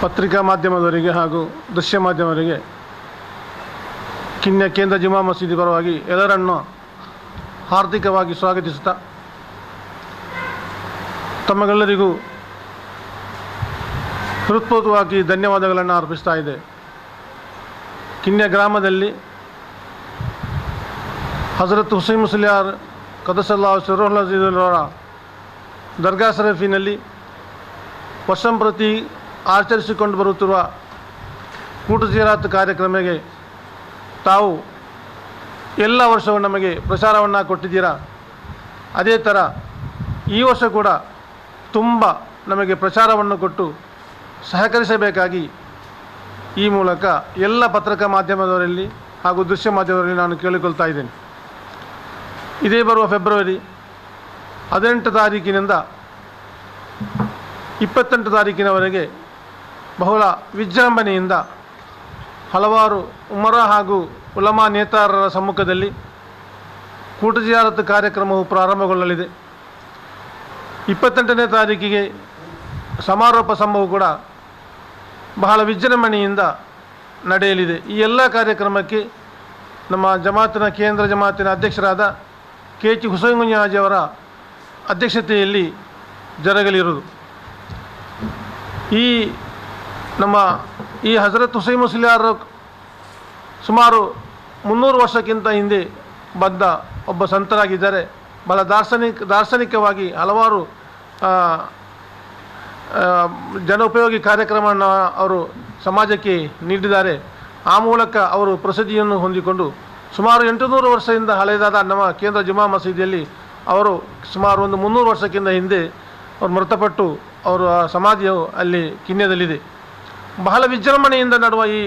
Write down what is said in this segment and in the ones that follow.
ಪತ್ರಿಕಾ ಮಾಧ್ಯಮದವರಿಗೆ ಹಾಗೂ ದೃಶ್ಯ ಮಾಧ್ಯಮದವರಿಗೆ ಕಿನ್ಯ ಕೇಂದ್ರ ಜುಮಾ ಮಸೀದಿ ಪರವಾಗಿ ಎಲ್ಲರನ್ನು ಹಾರ್ದಿಕವಾಗಿ ಸ್ವಾಗತಿಸುತ್ತಾ ತಮಗೆಲ್ಲರಿಗೂ ಹೃತ್ಪೂರ್ವಕವಾಗಿ ಧನ್ಯವಾದಗಳನ್ನು ಅರ್ಪಿಸ್ತಾ ಇದೆ. ಕಿನ್ಯ ಗ್ರಾಮದಲ್ಲಿ ಹಜರತ್ ಹುಸೈನ್ ಮುಸ್ಲಿಯಾರ್ ಕದಸಲ್ಲಾಹು ಸಿರ್ರುಲ್ಲಜಿಯವರ ದರ್ಗಾ ಶರೀಫಿನಲ್ಲಿ ವರ್ಷಂಪ್ರತಿ ಆಚರಿಸಿಕೊಂಡು ಬರುತ್ತಿರುವ ಕೂಟು ಜಿಯಾರತ್ ಕಾರ್ಯಕ್ರಮಕ್ಕೆ ತಾವು ಎಲ್ಲ ವರ್ಷವೂ ನಮಗೆ ಪ್ರಚಾರವನ್ನು ಕೊಟ್ಟಿದ್ದೀರಾ. ಅದೇ ಥರ ಈ ವರ್ಷ ಕೂಡ ತುಂಬ ನಮಗೆ ಪ್ರಚಾರವನ್ನು ಕೊಟ್ಟು ಸಹಕರಿಸಬೇಕಾಗಿ ಈ ಮೂಲಕ ಎಲ್ಲ ಪತ್ರಿಕಾ ಮಾಧ್ಯಮದವರಲ್ಲಿ ಹಾಗೂ ದೃಶ್ಯ ಮಾಧ್ಯಮದವರಲ್ಲಿ ನಾನು ಕೇಳಿಕೊಳ್ತಾ ಇದ್ದೇನೆ. ಇದೇ ಬರುವ ಫೆಬ್ರವರಿ 18 ತಾರೀಕಿನಿಂದ 28 ತಾರೀಕಿನವರೆಗೆ ಬಹಳ ವಿಜೃಂಭಣೆಯಿಂದ ಹಲವಾರು ಉಮರ ಹಾಗೂ ಉಲಮಾ ನೇತಾರರ ಸಮ್ಮುಖದಲ್ಲಿ ಕೂಟು ಜಿಯಾರತ್ ಕಾರ್ಯಕ್ರಮವು ಪ್ರಾರಂಭಗೊಳ್ಳಲಿದೆ. 28ನೇ ತಾರೀಕಿಗೆ ಸಮಾರೋಪ ಸಂಭವ ಕೂಡ ಬಹಳ ವಿಜೃಂಭಣೆಯಿಂದ ನಡೆಯಲಿದೆ. ಈ ಎಲ್ಲ ಕಾರ್ಯಕ್ರಮಕ್ಕೆ ನಮ್ಮ ಜಮಾತಿನ ಕೇಂದ್ರ ಜಮಾತಿನ ಅಧ್ಯಕ್ಷರಾದ ಕೆ.ಚಿ. ಹುಸೈನ್ ಗುಂಜಾಜಿಯವರ ಅಧ್ಯಕ್ಷತೆಯಲ್ಲಿ ಜರಗಲಿರುವುದು. ಈ ಹಜರತ್ ಹುಸೈನ್ ಮುಸ್ಲಿಯಾರ್ ಸುಮಾರು 300 ವರ್ಷಕ್ಕಿಂತ ಹಿಂದೆ ಬಂದ ಒಬ್ಬ ಸಂತರಾಗಿದ್ದಾರೆ. ಬಹಳ ದಾರ್ಶನಿಕವಾಗಿ ಹಲವಾರು ಜನೋಪಯೋಗಿ ಕಾರ್ಯಕ್ರಮವನ್ನು ಅವರು ಸಮಾಜಕ್ಕೆ ನೀಡಿದ್ದಾರೆ. ಆ ಮೂಲಕ ಅವರು ಪ್ರಸಿದ್ಧಿಯನ್ನು ಹೊಂದಿಕೊಂಡು ಸುಮಾರು 800 ವರ್ಷದಿಂದ ಹಳೆಯದಾದ ನಮ್ಮ ಕೇಂದ್ರ ಜುಮಾ ಮಸೀದಿಯಲ್ಲಿ ಅವರು ಸುಮಾರು ಒಂದು 300 ವರ್ಷಕ್ಕಿಂತ ಹಿಂದೆ ಅವರು ಮೃತಪಟ್ಟು ಅವರ ಸಮಾಧಿಯು ಅಲ್ಲಿ ಕಿನ್ಯದಲ್ಲಿದೆ. ಬಹಳ ವಿಜೃಂಭಣೆಯಿಂದ ನಡುವ ಈ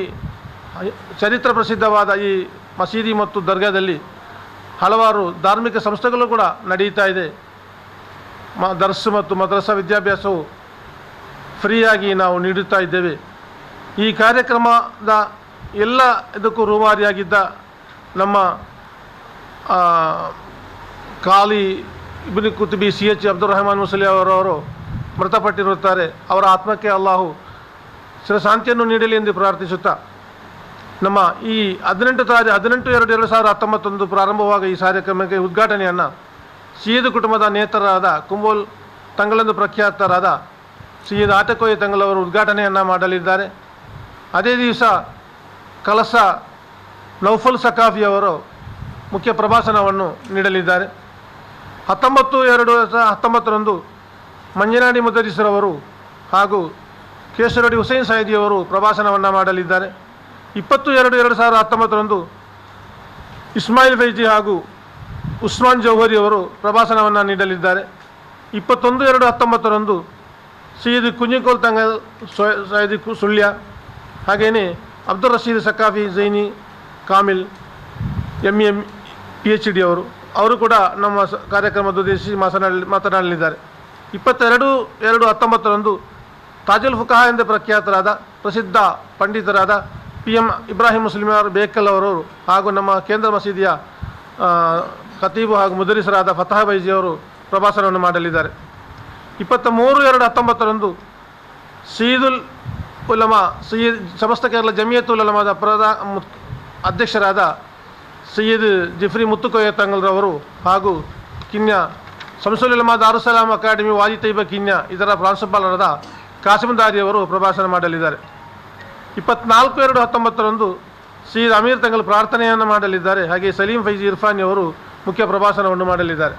ಚರಿತ್ರ ಪ್ರಸಿದ್ಧವಾದ ಈ ಮಸೀದಿ ಮತ್ತು ದರ್ಗಾದಲ್ಲಿ ಹಲವಾರು ಧಾರ್ಮಿಕ ಸಂಸ್ಥೆಗಳು ಕೂಡ ನಡೆಯುತ್ತಾ ಇದೆ. ದರ್ಸ್ ಮತ್ತು ಮದ್ರಸಾ ವಿದ್ಯಾಭ್ಯಾಸವು ಫ್ರೀಯಾಗಿ ನಾವು ನೀಡುತ್ತಾ ಇದ್ದೇವೆ. ಈ ಕಾರ್ಯಕ್ರಮದ ಎಲ್ಲ ಇದಕ್ಕೂ ರೂವಾರಿಯಾಗಿದ್ದ ನಮ್ಮ ಕಾಲಿ ಇಬ್ನ್ ಕುತುಬಿ C.H. ಅಬ್ದುಲ್ ರಹಮಾನ್ ಮುಸ್ಲಿ ಅವರವರು ಮೃತಪಟ್ಟಿರುತ್ತಾರೆ. ಅವರ ಆತ್ಮಕ್ಕೆ ಅಲ್ಲಾಹು ಚಿರಶಾಂತಿಯನ್ನು ನೀಡಲಿ ಎಂದು ಪ್ರಾರ್ಥಿಸುತ್ತಾ ನಮ್ಮ ಈ 18/2/2019 ಪ್ರಾರಂಭವಾಗ ಈ ಕಾರ್ಯಕ್ರಮಕ್ಕೆ ಉದ್ಘಾಟನೆಯನ್ನು ಸೀಯದ್ ಕುಟುಂಬದ ನೇತರರಾದ ಕುಂಬೋಲ್ ತಂಗಳೆಂದು ಪ್ರಖ್ಯಾತರಾದ ಸೀಯದ್ ಆಟಕೋಯ ತಂಗಲವರು ಉದ್ಘಾಟನೆಯನ್ನು ಮಾಡಲಿದ್ದಾರೆ. ಅದೇ ದಿವಸ ಕಲಸ ನೌಫಲ್ ಸಕಾಫಿಯವರು ಮುಖ್ಯ ಪ್ರಭಾಷಣವನ್ನು ನೀಡಲಿದ್ದಾರೆ. 19/2/2019 ಮಂಜನಾಡಿ ಮುದರಿಸರವರು ಹಾಗೂ ಕೇಶರಡಿ ಹುಸೈನ್ ಸಾಯಿದಿಯವರು ಪ್ರಭಾಷಣವನ್ನು ಮಾಡಲಿದ್ದಾರೆ. 20/2/2019 ಇಸ್ಮಾಯಿಲ್ ಫೈಜಿ ಹಾಗೂ ಉಸ್ಮಾನ್ ಜೌಹರಿಯವರು ಪ್ರಭಾಷಣವನ್ನು ನೀಡಲಿದ್ದಾರೆ. 21/2/19 ಸೀಯದ್ ಕುಂಜಿಕೋಲ್ ತಂಗಲ್ ಸೈಯದ್ ಸುಳ್ಯ ಹಾಗೆಯೇ ಅಬ್ದುಲ್ ರಶೀದ್ ಸಕಾಫಿ ಜೈನಿ ಕಾಮಿಲ್ MA PhD ಅವರು ಕೂಡ ನಮ್ಮ ಕಾರ್ಯಕ್ರಮದ ಉದ್ದೇಶಿಸಿ ಮಾತನಾಡಲಿದ್ದಾರೆ. 22/2/19 ತಾಜುಲ್ ಫುಕಹಾ ಎಂದೇ ಪ್ರಖ್ಯಾತರಾದ ಪ್ರಸಿದ್ಧ ಪಂಡಿತರಾದ PM ಇಬ್ರಾಹಿಂ ಮುಸ್ಲಿಮಾರ್ ಬೇಕಲ್ ಅವರು ಹಾಗೂ ನಮ್ಮ ಕೇಂದ್ರ ಮಸೀದಿಯ ಖತೀಬು ಹಾಗೂ ಮುದರಿಸರಾದ ಫತಹ ಬೈಜಿಯವರು ಪ್ರಭಾಷಣವನ್ನು ಮಾಡಲಿದ್ದಾರೆ. 23/2/19 ಸೀದುಲ್ ಉಲಮಾ ಸಮಸ್ತ ಕೇರಳ ಜಮಿಯತುಲ್ ಉಲಮಾದ ಅಧ್ಯಕ್ಷರಾದ ಸೈಯದ್ ಜಿಫ್ರಿ ಮುತ್ತುಕೋಯ ತಂಗಲ್ರವರು ಹಾಗೂ ಕಿನ್ಯ ಶಂಸುಲ್ ಉಲಮಾ ದಾರುಸಲಾಂ ಅಕಾಡೆಮಿ ವಾಜಿ ತೈಬ ಕಿನ್ಯ ಇದರ ಪ್ರಾಂಶುಪಾಲರಾದ ಕಾಸಿಮದಾರಿಯವರು ಪ್ರಭಾಷಣ ಮಾಡಲಿದ್ದಾರೆ. 24/2/19 ಸೈಯದ್ ಅಮೀರ್ ತಂಗಲ್ ಪ್ರಾರ್ಥನೆಯನ್ನು ಮಾಡಲಿದ್ದಾರೆ. ಹಾಗೆ ಸಲೀಂ ಫೈಜಿ ಇರ್ಫಾನಿ ಅವರು ಮುಖ್ಯ ಪ್ರಭಾಷಣವನ್ನು ಮಾಡಲಿದ್ದಾರೆ.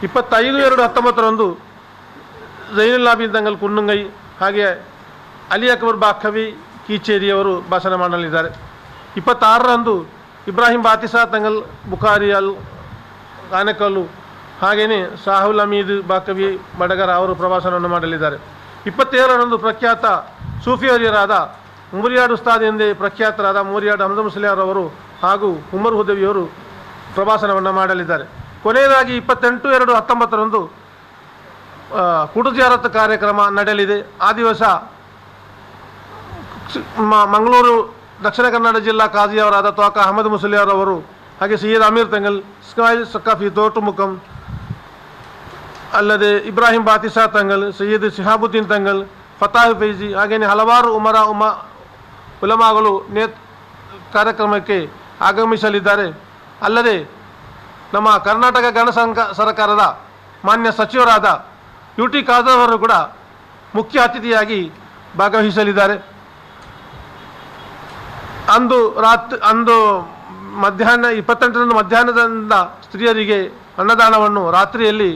25/2/19 ಜೈನುಲ್ ಆಬಿನ್ ತಂಗಲ್ ಕುನ್ನುಂಗೈ ಹಾಗೆ ಅಲಿ ಅಕ್ಬರ್ ಬಾಖವಿ ಕೀಚೇರಿಯವರು ಭಾಷಣ ಮಾಡಲಿದ್ದಾರೆ. 26ರಂದು ಇಬ್ರಾಹಿಂ ಬಾತಿಸಾ ತಂಗಲ್ ಬುಖಾರಿ ಅಲ್ ಗಾನಕಲ್ಲು ಹಾಗೆಯೇ ಸಾಹುಲ್ ಹಮೀದ್ ಬಾಕವಿ ಬಡಗರ ಅವರು ಪ್ರಭಾಷಣವನ್ನು ಮಾಡಲಿದ್ದಾರೆ. 27ರಂದು ಪ್ರಖ್ಯಾತ ಸೂಫಿಯರಾದ ಮುರಿಯಾಡ್ ಉಸ್ತಾದ್ ಎಂದೇ ಪ್ರಖ್ಯಾತರಾದ ಮುರಿಯಾಡ್ ಹಮ್ದ ಮುಸ್ಲಿಯಾರ್ ಅವರು ಹಾಗೂ ಉಮರ್ ಹುದವಿಯವರು ಪ್ರಭಾಷಣವನ್ನು ಮಾಡಲಿದ್ದಾರೆ. ಕೊನೆಯದಾಗಿ 28/2/19 ಕೂಟು ಜಿಯಾರತ್ ಕಾರ್ಯಕ್ರಮ ನಡೆಯಲಿದೆ. ಆ ದಿವಸ ಮಂಗಳೂರು ದಕ್ಷಿಣ ಕನ್ನಡ ಜಿಲ್ಲಾ ಕಾಜಿಯವರಾದ ತ್ವಾಕ ಅಹಮದ್ ಮುಸ್ಲಿಯಾರ್ ಅವರು ಹಾಗೆ ಸೈಯದ್ ಅಮೀರ್ ತಂಗಲ್ ಇಸ್ಮಾಯಿಲ್ ಸಕಾಫಿ ತೋಟುಮುಖಂ ಅಲ್ಲದೆ ಇಬ್ರಾಹಿಂ ಬಾತಿಸಾ ತಂಗಲ್, ಸೈಯದ್ ಶಿಹಾಬುದ್ದೀನ್ ತಂಗಲ್, ಫತಾಹ್ ಫೈಜಿ ಹಾಗೆಯೇ ಹಲವಾರು ಉಲಮಾಗಳು ಕಾರ್ಯಕ್ರಮಕ್ಕೆ ಆಗಮಿಸಲಿದ್ದಾರೆ. ಅಲ್ಲದೆ ನಮ್ಮ ಕರ್ನಾಟಕ ಗಣ ಸರ್ಕಾರದ ಮಾನ್ಯ ಸಚಿವರಾದ UT ಖಾದರ್ ಅವರು ಕೂಡ ಮುಖ್ಯ ಅತಿಥಿಯಾಗಿ ಭಾಗವಹಿಸಲಿದ್ದಾರೆ. ಅಂದು ಮಧ್ಯಾಹ್ನ 28ರಂದು ಮಧ್ಯಾಹ್ನದಿಂದ ಸ್ತ್ರೀಯರಿಗೆ ಅನ್ನದಾನವನ್ನು, ರಾತ್ರಿಯಲ್ಲಿ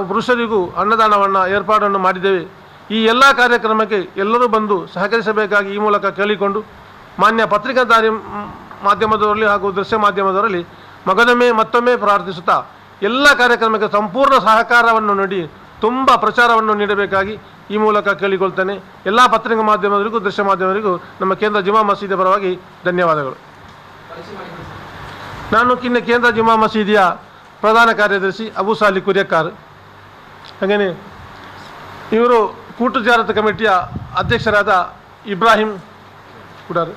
ಪುರುಷರಿಗೂ ಅನ್ನದಾನವನ್ನು ಏರ್ಪಾಡನ್ನು ಮಾಡಿದ್ದೇವೆ. ಈ ಎಲ್ಲ ಕಾರ್ಯಕ್ರಮಕ್ಕೆ ಎಲ್ಲರೂ ಬಂದು ಸಹಕರಿಸಬೇಕಾಗಿ ಈ ಮೂಲಕ ಕೇಳಿಕೊಂಡು ಮಾನ್ಯ ಪತ್ರಿಕಾ ಮಾಧ್ಯಮದವರಲ್ಲಿ ಹಾಗೂ ದೃಶ್ಯ ಮಾಧ್ಯಮದವರಲ್ಲಿ ಮತ್ತೊಮ್ಮೆ ಪ್ರಾರ್ಥಿಸುತ್ತಾ ಎಲ್ಲ ಕಾರ್ಯಕ್ರಮಕ್ಕೆ ಸಂಪೂರ್ಣ ಸಹಕಾರವನ್ನು ನೀಡಿ ತುಂಬ ಪ್ರಚಾರವನ್ನು ನೀಡಬೇಕಾಗಿ ಈ ಮೂಲಕ ಕೇಳಿಕೊಳ್ತೇನೆ. ಎಲ್ಲ ಪತ್ರಿಕಾ ಮಾಧ್ಯಮದವರಿಗೂ ದೃಶ್ಯ ಮಾಧ್ಯಮದವರಿಗೂ ನಮ್ಮ ಕೇಂದ್ರ ಜುಮಾ ಮಸೀದಿಯ ಪರವಾಗಿ ಧನ್ಯವಾದಗಳು. ನಾನು ಕೇಂದ್ರ ಜುಮಾ ಮಸೀದಿಯ ಪ್ರಧಾನ ಕಾರ್ಯದರ್ಶಿ ಅಬು ಸಾಲಿ ಕುರ್ಯಕಾರ್. ಹಾಗೆಯೇ ಇವರು ಕೂಟು ಜಾರತ್ ಕಮಿಟಿಯ ಅಧ್ಯಕ್ಷರಾದ ಇಬ್ರಾಹಿಂ ಕುಡಾರ್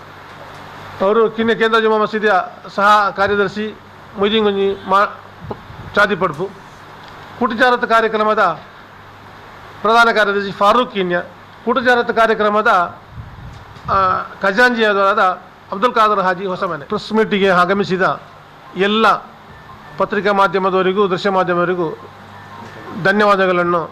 ಅವರು ಕೇಂದ್ರ ಜುಮಾ ಮಸೀದಿಯ ಸಹ ಕಾರ್ಯದರ್ಶಿ ಮೊಯ್ದೀನ್ ಗುಂಜಿ ಚಾದಿಪಡ್ಪು, ಕೂಟು ಜಾರತ್ ಕಾರ್ಯಕ್ರಮದ ಪ್ರಧಾನ ಕಾರ್ಯದರ್ಶಿ ಫಾರೂಕ್ ಕಿನ್ಯ, ಕೂಟು ಜಾರತ್ ಕಾರ್ಯಕ್ರಮದ ಖಜಾಂಜಿಯಾದ ಅಬ್ದುಲ್ ಖಾದರ್ ಹಾಜಿ ಹೊಸಮನೆ. ಪ್ರೆಸ್ ಮೀಟಿಗೆ ಆಗಮಿಸಿದ ಎಲ್ಲ ಪತ್ರಿಕಾ ಮಾಧ್ಯಮದವರಿಗೂ ದೃಶ್ಯ ಮಾಧ್ಯಮದವರಿಗೂ ಧನ್ಯವಾದಗಳನ್ನು